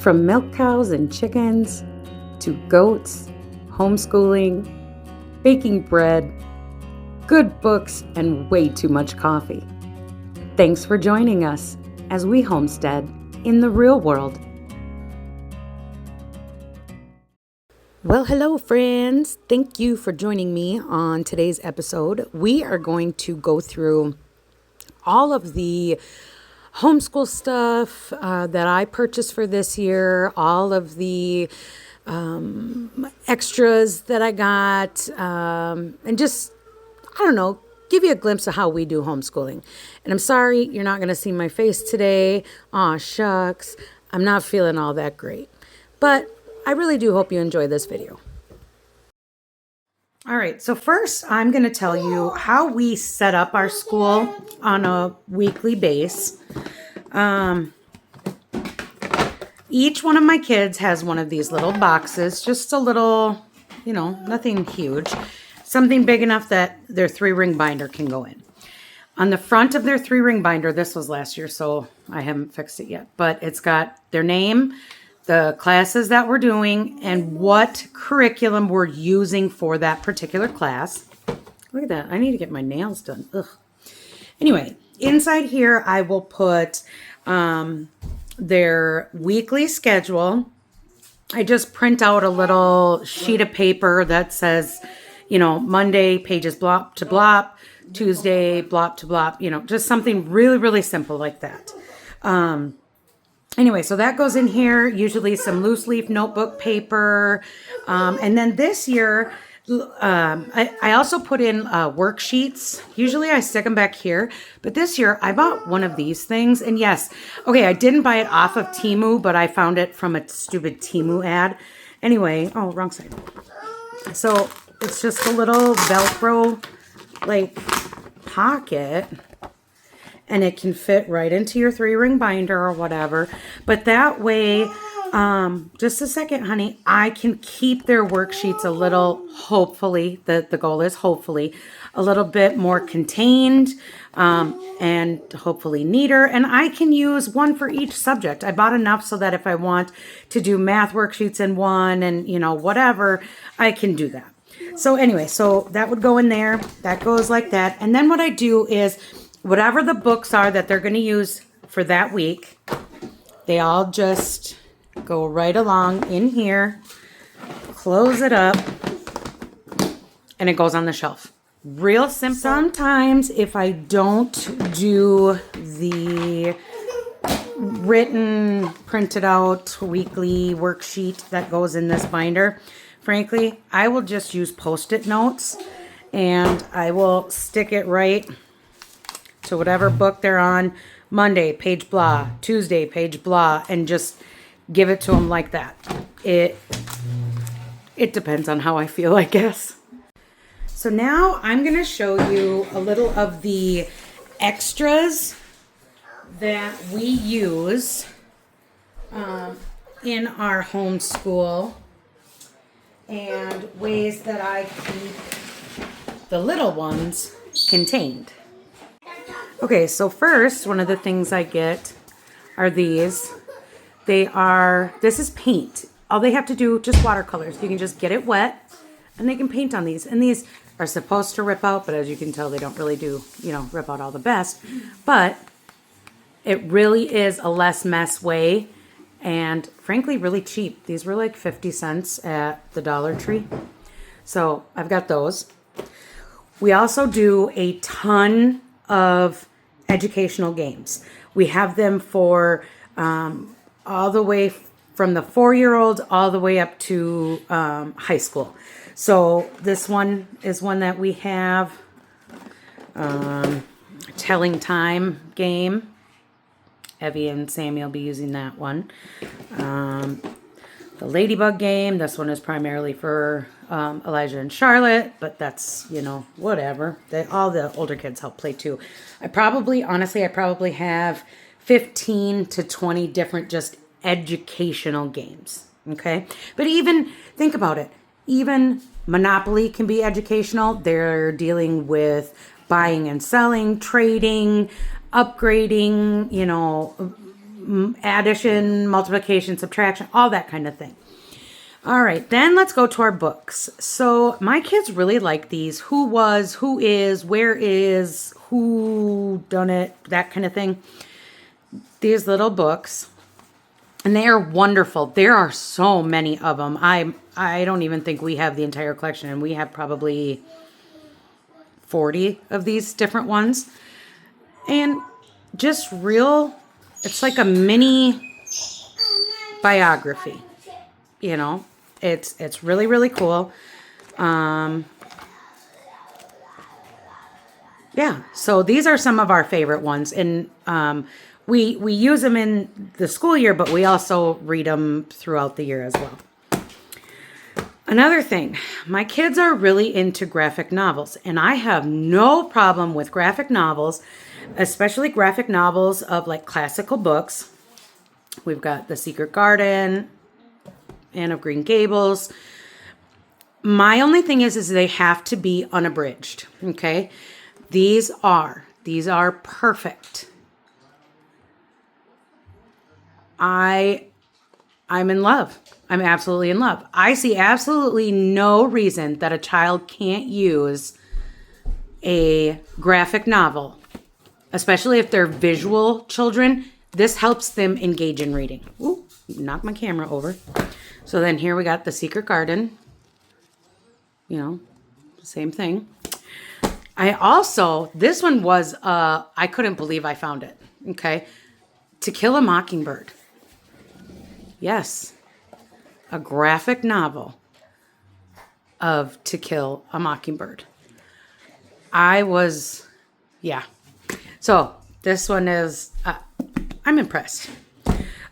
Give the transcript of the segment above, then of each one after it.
From milk cows and chickens to goats, homeschooling, baking bread, good books, and way too much coffee. Thanks for joining us as we homestead in the real world. Well, hello friends. Thank you for joining me on today's episode. We are going to go through all of the homeschool stuff that I purchased for this year, all of the extras that I got, and just, I don't know, give you a glimpse of how we do homeschooling. And I'm sorry you're not going to see my face today. Aw, shucks. I'm not feeling all that great. But I really do hope you enjoy this video. All right, so first I'm going to tell you how we set up our school on a weekly basis. Each one of my kids has one of these little boxes, just a little, nothing huge, something big enough that their 3-ring binder can go in. On the front of their 3-ring binder, this was last year, so I haven't fixed it yet, but it's got their name, the classes that we're doing, and what curriculum we're using for that particular class. Look at that. I need to get my nails done. Ugh. Anyway, inside here, I will put their weekly schedule. I just print out a little sheet of paper that says, Monday, pages blop to blop, Tuesday, blop to blop, just something really, really simple like that. Anyway, so that goes in here, usually some loose leaf notebook paper. And then this year, I also put in worksheets. Usually I stick them back here, but this year I bought one of these things. And yes, okay, I didn't buy it off of Temu, but I found it from a stupid Temu ad. Anyway, oh, wrong side. So it's just a little Velcro pocket. And it can fit right into your 3-ring binder or whatever. But that way, just a second, honey, I can keep their worksheets a little, hopefully, the goal is hopefully, a little bit more contained and hopefully neater. And I can use one for each subject. I bought enough so that if I want to do math worksheets in one and, whatever, I can do that. So anyway, so that would go in there. That goes like that. And then what I do is, whatever the books are that they're going to use for that week, they all just go right along in here, close it up, and it goes on the shelf. Real simple. Sometimes if I don't do the written, printed out weekly worksheet that goes in this binder, frankly, I will just use Post-it notes and I will stick it right to whatever book they're on. Monday, page blah. Tuesday, page blah. And just give it to them like that. It depends on how I feel, I guess. So now I'm going to show you a little of the extras that we use in our homeschool and ways that I keep the little ones contained. Okay, so first, one of the things I get are these. This is paint. All they have to do, just watercolors. You can just get it wet, and they can paint on these. And these are supposed to rip out, but as you can tell, they don't really do, rip out all the best. But it really is a less mess way, and frankly, really cheap. These were like 50 cents at the Dollar Tree. So I've got those. We also do a ton of educational games. We have them for all the way from the 4-year-old all the way up to high school. So this one is one that we have, telling time game. Evie and Sammy will be using that one. The Ladybug game, this one is primarily for Elijah and Charlotte, but that's, whatever. All the older kids help play too. I probably have 15 to 20 different just educational games, okay? But even, think about it, even Monopoly can be educational. They're dealing with buying and selling, trading, upgrading, addition, multiplication, subtraction, all that kind of thing. All right, then let's go to our books. So my kids really like these. Who was, who is, where is, who done it, that kind of thing. These little books. And they are wonderful. There are so many of them. I don't even think we have the entire collection. And we have probably 40 of these different ones. And just real, it's like a mini biography, you know. It's really, really cool. Yeah, so these are some of our favorite ones. And we use them in the school year, but we also read them throughout the year as well. Another thing, my kids are really into graphic novels, and I have no problem with graphic novels, especially graphic novels of like classical books. We've got The Secret Garden, Anne of Green Gables. My only thing is they have to be unabridged, okay? These are perfect. I'm in love. I'm absolutely in love. I see absolutely no reason that a child can't use a graphic novel, especially if they're visual children. This helps them engage in reading. Ooh, knocked my camera over. So then here we got The Secret Garden. You know, same thing. This one was, I couldn't believe I found it. Okay. To Kill a Mockingbird. Yes. A graphic novel of To Kill a Mockingbird. Yeah. So this one is, I'm impressed.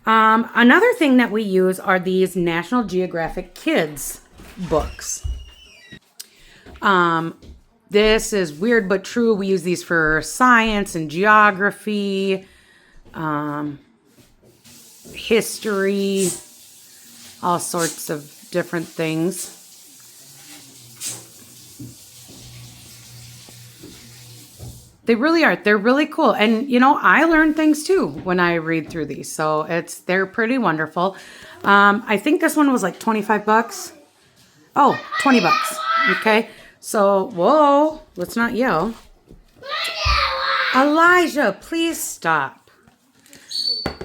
Another thing that we use are these National Geographic Kids books. This is weird but true. We use these for science and geography, history, all sorts of different things. They really are. They're really cool. And, you know, I learn things too when I read through these. So they're pretty wonderful. I think this one was like 25 bucks. Oh, 20 bucks. Okay. So, whoa, let's not yell. Elijah, please stop.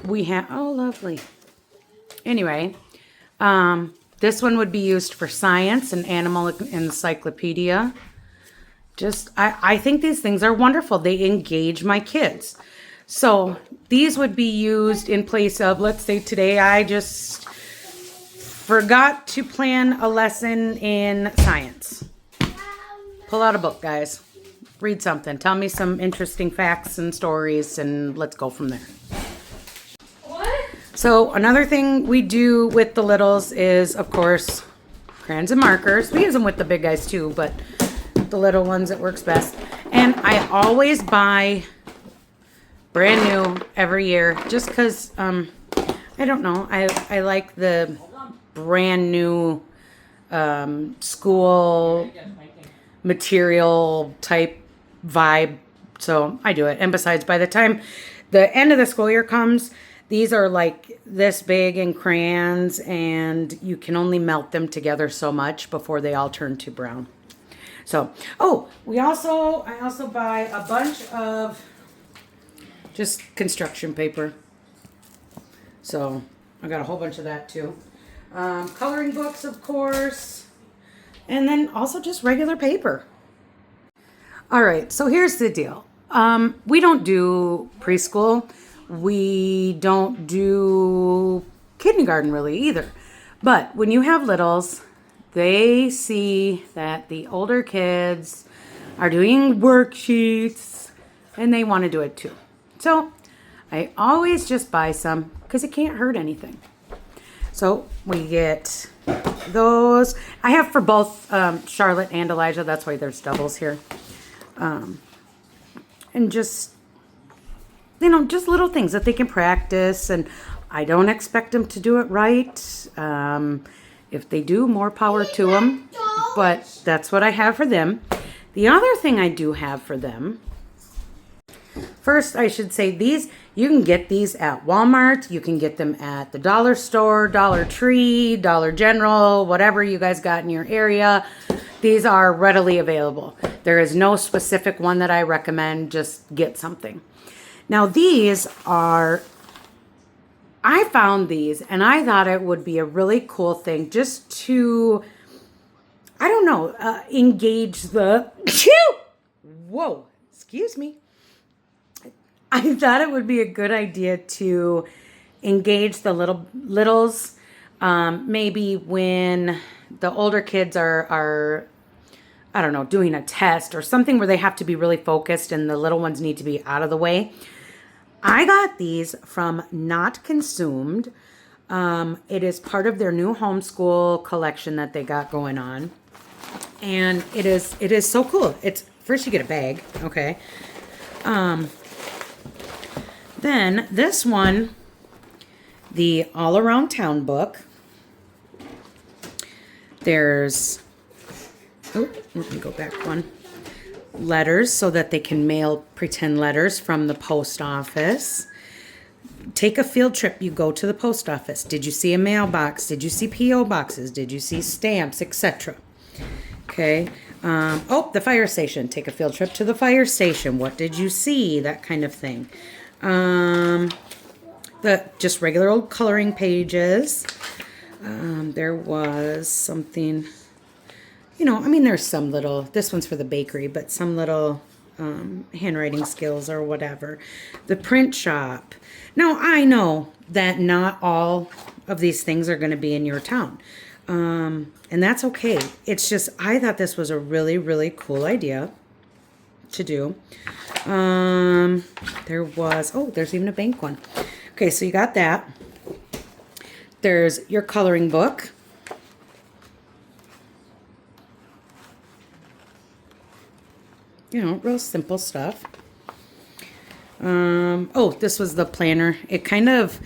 Oh, lovely. Anyway, this one would be used for science and animal encyclopedia. I think these things are wonderful. They engage my kids. So these would be used in place of, let's say today I just forgot to plan a lesson in science. Pull out a book, guys. Read something. Tell me some interesting facts and stories, and let's go from there. What? So another thing we do with the littles is, of course, crayons and markers. We use them with the big guys too, but the little ones, it works best. And I always buy brand new every year just because, I don't know, I like the brand new school material type vibe, so I do it. And besides, by the time the end of the school year comes, these are like this big in crayons, and you can only melt them together so much before they all turn to brown. So, I also buy a bunch of just construction paper. So I got a whole bunch of that too. Coloring books, of course, and then also just regular paper. All right, so here's the deal. We don't do preschool. We don't do kindergarten really either. But when you have littles, they see that the older kids are doing worksheets and they want to do it too. So I always just buy some because it can't hurt anything. So we get those. I have for both Charlotte and Elijah. That's why there's doubles here. And just, just little things that they can practice. And I don't expect them to do it right. If they do, more power to them. But that's what I have for them. The other thing I do have for them, first I should say these, You can get these at Walmart. You can get them at the dollar store, Dollar Tree, Dollar General, whatever you guys got in your area. These are readily available. There is no specific one that I recommend. Just get something. Now these are, I found these and I thought it would be a really cool thing just to, I don't know, engage the, whoa, excuse me. I thought it would be a good idea to engage the littles, maybe when the older kids are, I don't know, doing a test or something where they have to be really focused and the little ones need to be out of the way. I got these from Not Consumed. It is part of their new homeschool collection that they got going on. And it is so cool. It's first you get a bag, okay? Then this one, the All Around Town book. There's, oh, let me go back one. Letters so that they can mail pretend letters from the post office. Take a field trip. You go to the post office. Did you see a mailbox? Did you see P.O. boxes? Did you see stamps, etc.? Okay. Oh, the fire station. Take a field trip to the fire station. What did you see? That kind of thing. The just regular old coloring pages. There was something, you know, I mean, there's some little, this one's for the bakery, but some little handwriting skills or whatever. The print shop. Now, I know that not all of these things are going to be in your town. And that's okay. It's just, I thought this was a really, really cool idea to do. There was, oh, there's even a bank one. Okay, so you got that. There's your coloring book. You know, real simple stuff. Oh, this was the planner. It kind of,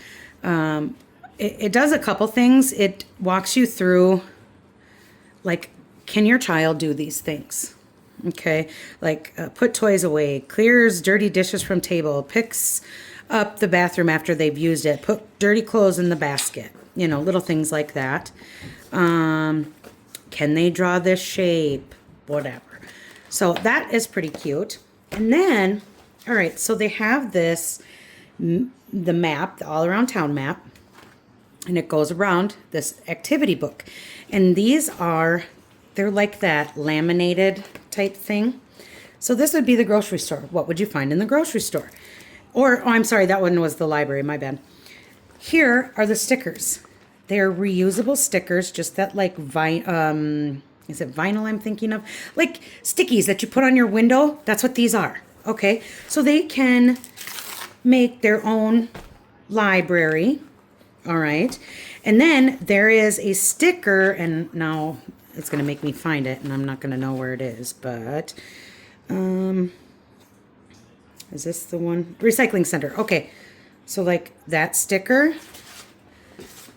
it does a couple things. It walks you through, like, can your child do these things? Okay, like put toys away, clears dirty dishes from table, picks up the bathroom after they've used it, put dirty clothes in the basket, you know, little things like that. Can they draw this shape? Whatever. So that is pretty cute. And then, all right, so they have this, the map, the all around town map, and it goes around this activity book. And these are, they're like that laminated type thing. So this would be the grocery store. What would you find in the grocery store? Or, oh, I'm sorry, that one was the library, my bad. Here are the stickers. They're reusable stickers, just that like is it vinyl I'm thinking of? Like stickies that you put on your window. That's what these are. Okay. So they can make their own library. All right. And then there is a sticker, and now it's going to make me find it, and I'm not going to know where it is, but is this the one? Recycling center. Okay. So like that sticker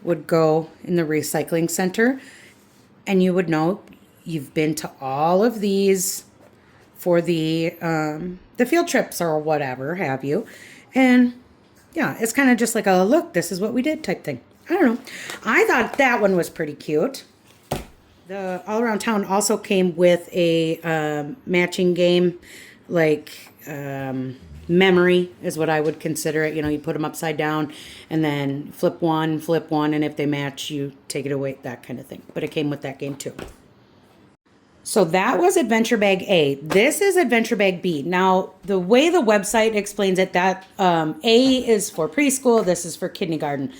would go in the recycling center, and you would know you've been to all of these for the field trips or whatever have you. And yeah, it's kind of just like a look, this is what we did type thing. I don't know. I thought that one was pretty cute. The All Around Town also came with a matching game, like memory is what I would consider it. You know, you put them upside down and then flip one, and if they match, you take it away, that kind of thing. But it came with that game too. So that was Adventure Bag A. This is Adventure Bag B. Now, the way the website explains it, that A is for preschool, this is for kindergarten.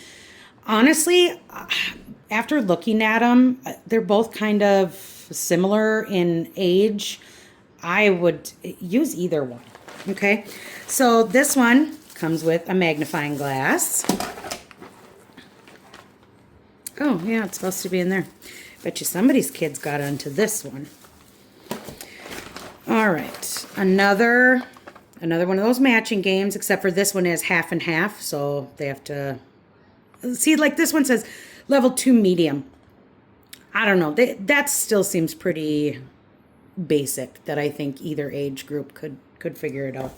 Honestly, after looking at them, they're both kind of similar in age. I would use either one. Okay, so this one comes with a magnifying glass. Oh, yeah, it's supposed to be in there. Bet you somebody's kids got onto this one. All right, another one of those matching games, except for this one is half and half, so they have to see, like this one says level 2 medium. I don't know, that still seems pretty basic, that I think either age group could figure it out.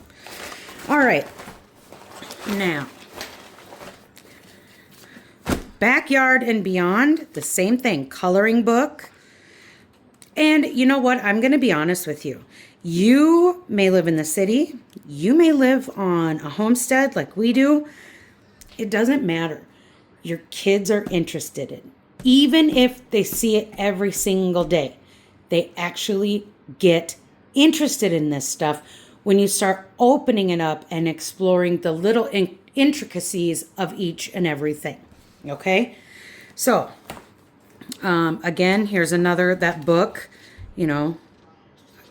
All right, Now, Backyard and Beyond, the same thing, coloring book. And you know what? I'm going to be honest with you. You may live in the city. You may live on a homestead like we do. It doesn't matter. Your kids are interested in. Even if they see it every single day, they actually get interested in this stuff when you start opening it up and exploring the little intricacies of each and everything. Okay? So, again, here's that book,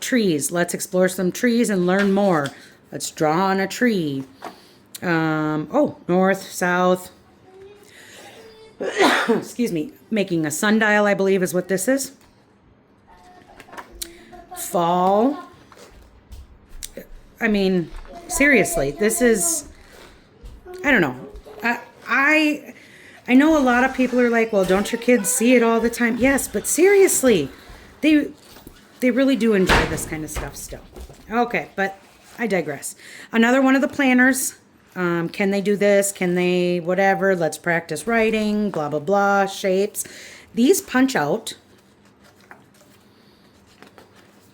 trees. Let's explore some trees and learn more. Let's draw on a tree. North, south. Excuse me. Making a sundial, I believe, is what this is. Fall. I mean, seriously, this is, I don't know. I know a lot of people are like, well, don't your kids see it all the time? Yes, but seriously, they really do enjoy this kind of stuff still. Okay, but I digress. Another one of the planners. Can they do this? Can they whatever? Let's practice writing, blah, blah, blah, shapes. These punch out.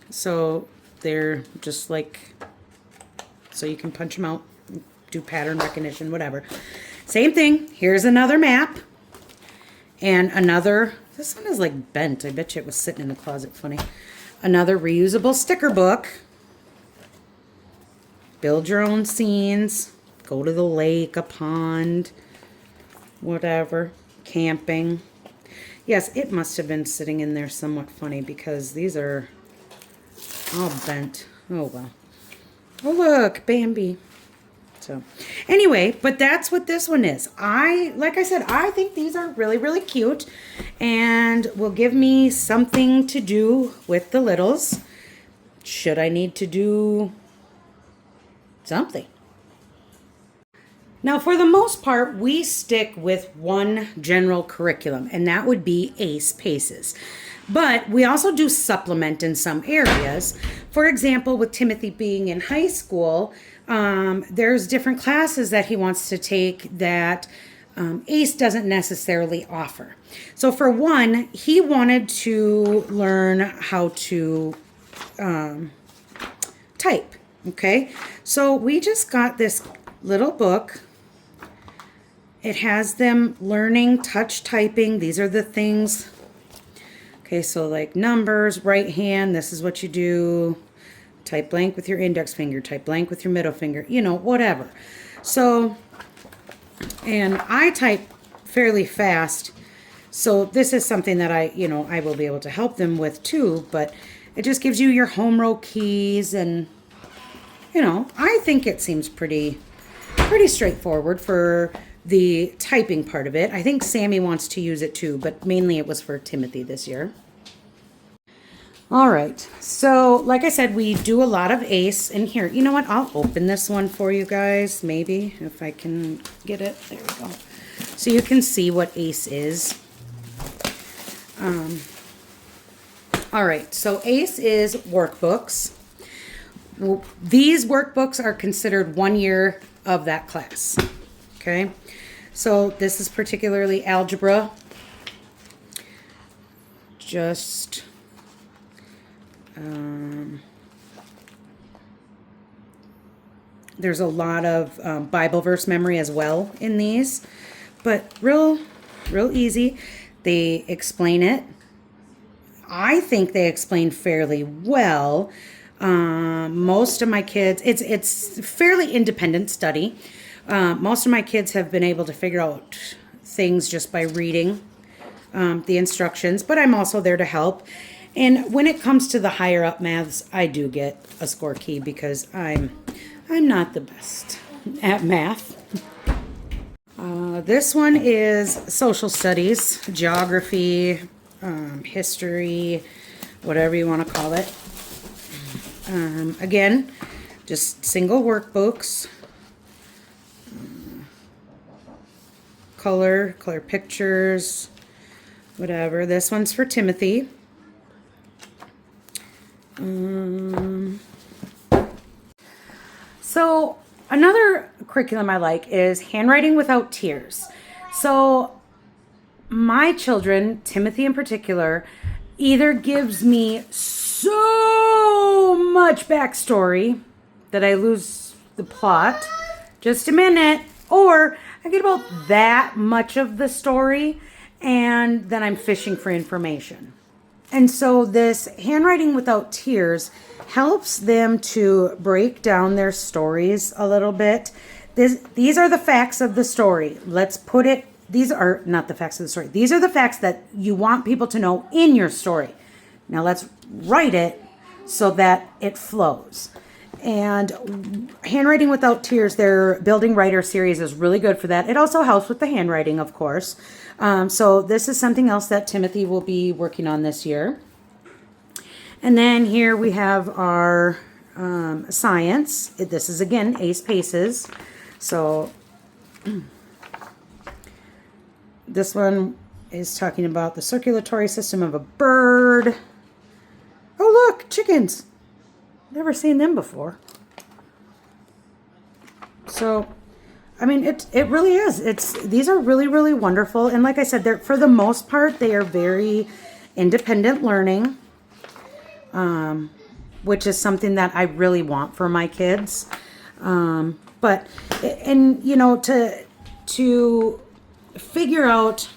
So they're just like, so you can punch them out, do pattern recognition, whatever. Same thing. Here's another map. And another, this one is like bent. I bet you it was sitting in the closet. Funny. Another reusable sticker book. Build your own scenes. Go to the lake, a pond, whatever. Camping. Yes, it must have been sitting in there somewhat funny because these are all bent. Oh, well. Oh, look, Bambi. So, anyway, but that's what this one is. Like I said, I think these are really, really cute and will give me something to do with the littles. Should I need to do something? Now, for the most part, we stick with one general curriculum, and that would be ACE PACES. But we also do supplement in some areas. For example, with Timothy being in high school, there's different classes that he wants to take that ACE doesn't necessarily offer. So for one, he wanted to learn how to type, okay? So we just got this little book. It has them learning touch typing. These are the things. Okay, so like numbers, right hand, this is what you do. Type blank with your index finger, type blank with your middle finger, whatever. So, and I type fairly fast. So this is something that I will be able to help them with too, but it just gives you your home row keys and, I think it seems pretty straightforward for the typing part of it. I think Sammy wants to use it too, but mainly it was for Timothy this year. All right, so like I said, we do a lot of ACE in here. You know what? I'll open this one for you guys, maybe, if I can get it. There we go. So you can see what ACE is. All right, so ACE is workbooks. These workbooks are considered 1 year of that class. Okay, so this is particularly algebra. Just there's a lot of Bible verse memory as well in these, but real easy. They explain it. I think they explain fairly well. Most of my kids, it's fairly independent study. Most of my kids have been able to figure out things just by reading the instructions, but I'm also there to help. And when it comes to the higher up maths, I do get a score key because I'm not the best at math. This one is social studies, geography, history, whatever you want to call it. Again, just single workbooks. Color pictures, whatever. This one's for Timothy. So another curriculum I like is Handwriting Without Tears. So my children, Timothy in particular, either gives me so much backstory that I lose the plot just a minute, or I get about that much of the story and then I'm fishing for information. And so this Handwriting Without Tears helps them to break down their stories a little bit. These are the facts of the story. Let's put it, these are not the facts of the story. These are the facts that you want people to know in your story. Now let's write it so that it flows. And Handwriting Without Tears, their Building Writer series is really good for that. It also helps with the handwriting, of course. So this is something else that Timothy will be working on this year. And then here we have our science. This is, again, Ace Paces. So this one is talking about the circulatory system of a bird. Oh, look, chickens. Never seen them before. So, I mean, it really is. These are really, really wonderful. And like I said, they're, for the most part, they are very independent learning, which is something that I really want for my kids. But, and you know, to figure out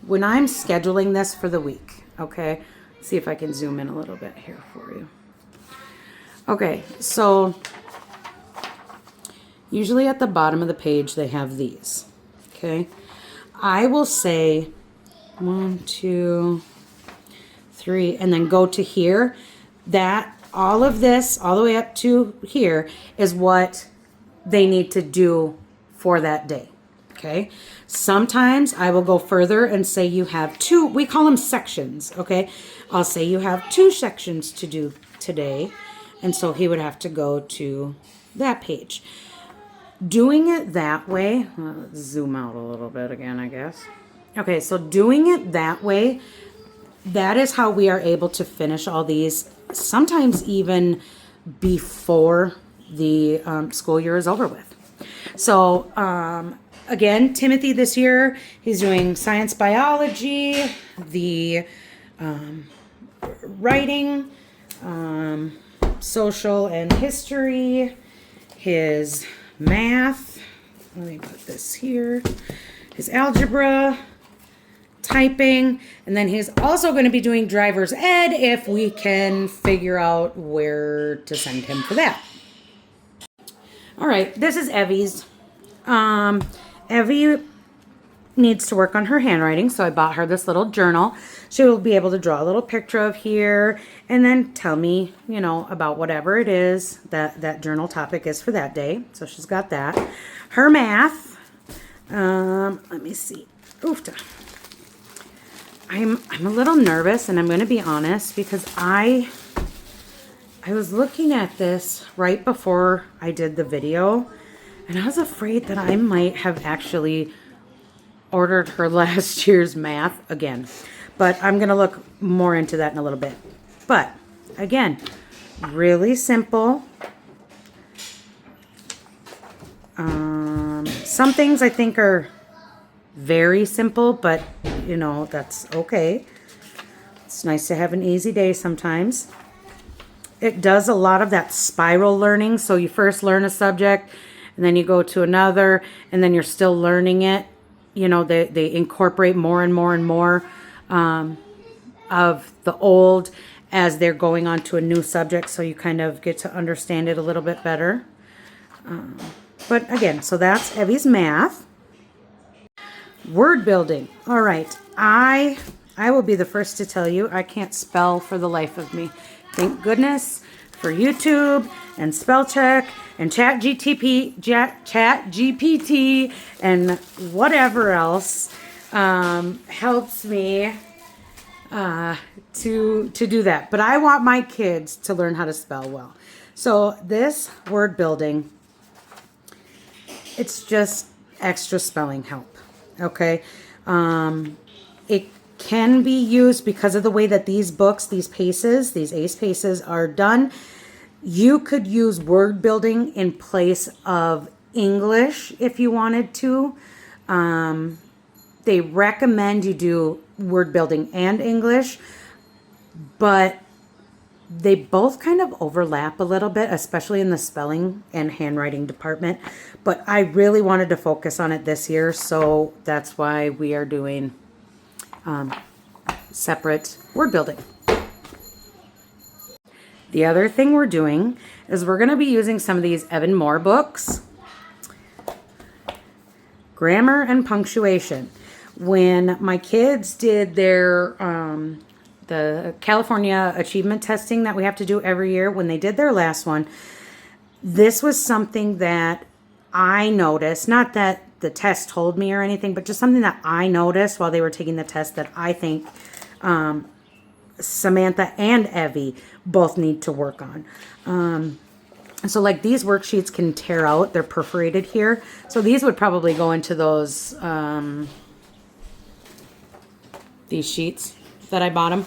when I'm scheduling this for the week, okay? See if I can zoom in a little bit here for you. Okay, so usually at the bottom of the page they have these, okay? I will say 1, 2, 3, and then go to here. That, all of this, all the way up to here, is what they need to do for that day, okay? Sometimes I will go further and say you have 2, we call them sections, okay? I'll say you have 2 sections to do today. And so he would have to go to that page. Doing it that way, let's zoom out a little bit again, I guess. Okay, so doing it that way, that is how we are able to finish all these, sometimes even before the school year is over with. So, again, Timothy this year, he's doing science, biology, the writing, social and history, his math, let me put this here, his algebra, typing, and then he's also going to be doing driver's ed if we can figure out where to send him for that. All right, this is Evie's. Evie needs to work on her handwriting, so I bought her this little journal. She will be able to draw a little picture of here and then tell me, you know, about whatever it is that journal topic is for that day. So she's got that. Her math, let me see. Oofta. I'm a little nervous, and I'm going to be honest, because I was looking at this right before I did the video, and I was afraid that I might have actually ordered her last year's math again. But I'm going to look more into that in a little bit. But, again, really simple. Some things I think are very simple, but, you know, that's okay. It's nice to have an easy day sometimes. It does a lot of that spiral learning. So you first learn a subject, and then you go to another, and then you're still learning it. You know, they incorporate more and more and more of the old as they're going on to a new subject, so you kind of get to understand it a little bit better. But again, so that's Evie's math. Word building. All right, I will be the first to tell you I can't spell for the life of me. Thank goodness for YouTube and spell check and chat GPT and whatever else helps me to do that. But I want my kids to learn how to spell well. So this word building, it's just extra spelling help. Okay. It can be used because of the way that these books, these paces, these ACE paces are done. You could use word building in place of English if you wanted to. They recommend you do word building and English, but they both kind of overlap a little bit, especially in the spelling and handwriting department. But I really wanted to focus on it this year, so that's why we are doing separate word building. The other thing we're doing is we're going to be using some of these Evan Moore books. Grammar and punctuation. When my kids did their the California achievement testing that we have to do every year, when they did their last one, this was something that I noticed, not that the test told me or anything, but just something that I noticed while they were taking the test that I think Samantha and Evie both need to work on. So like these worksheets can tear out, they're perforated here. So these would probably go into those, these sheets that I bought them.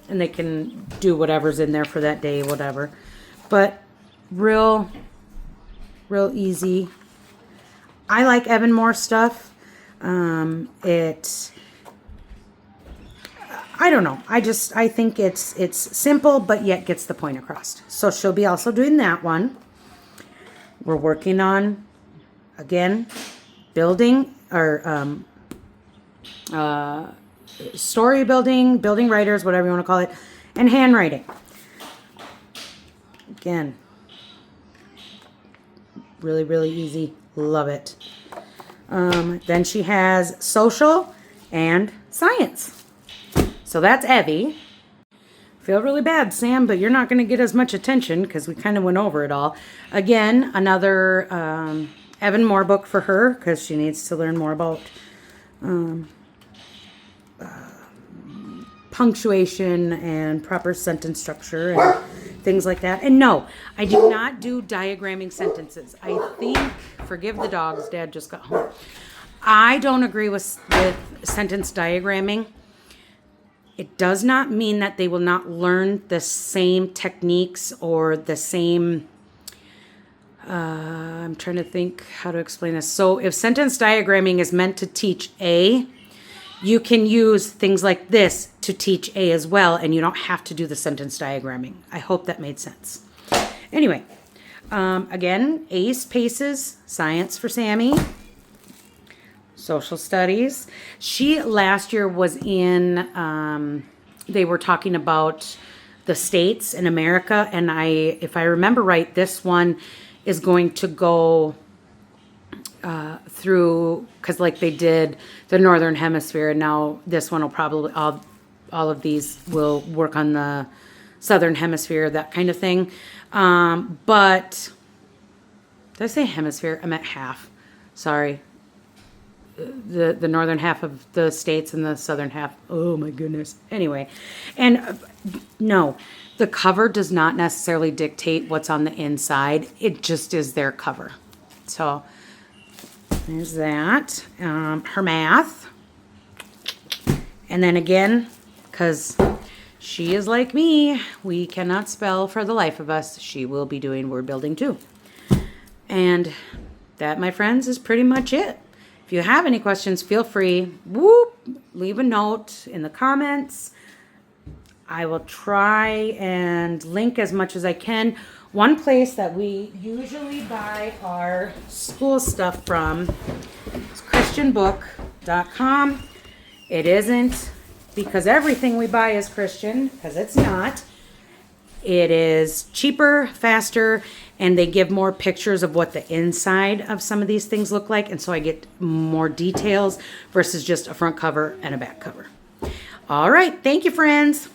And they can do whatever's in there for that day, whatever. But real easy. I like Evan Moore stuff. I don't know. I think it's simple, but yet gets the point across. So she'll be also doing that one. We're working on, again, building or story building, building writers, whatever you want to call it, and handwriting. Again, really easy. Love it. Then she has social and science. So that's Evie. Feel really bad, Sam, but you're not going to get as much attention because we kind of went over it all. Again, another Evan Moore book for her because she needs to learn more about punctuation and proper sentence structure and things like that. And no, I do not do diagramming sentences. I think, forgive the dogs, Dad just got home. I don't agree with sentence diagramming. It does not mean that they will not learn the same techniques or the same, I'm trying to think how to explain this. So if sentence diagramming is meant to teach A, you can use things like this to teach A as well, and you don't have to do the sentence diagramming. I hope that made sense. Anyway, again, ACE, PACES, science for Sammy, social studies. She last year was in, they were talking about the states in America, and if I remember right, this one is going to go through, because like they did the Northern Hemisphere, and now this one will probably, all of these will work on the Southern Hemisphere, that kind of thing. But, did I say hemisphere? I meant half. Sorry. The northern half of the states and the southern half. Oh my goodness. Anyway, and no, the cover does not necessarily dictate what's on the inside. It just is their cover. So there's that. Her math. And then again, because she is like me, we cannot spell for the life of us. She will be doing word building too. And that, my friends, is pretty much it. If you have any questions, feel free, leave a note in the comments. I will try and link as much as I can. One place that we usually buy our school stuff from is christianbook.com. It isn't because everything we buy is Christian, because it's not. It is cheaper, faster, and they give more pictures of what the inside of some of these things look like, and so I get more details versus just a front cover and a back cover. All right, thank you, friends.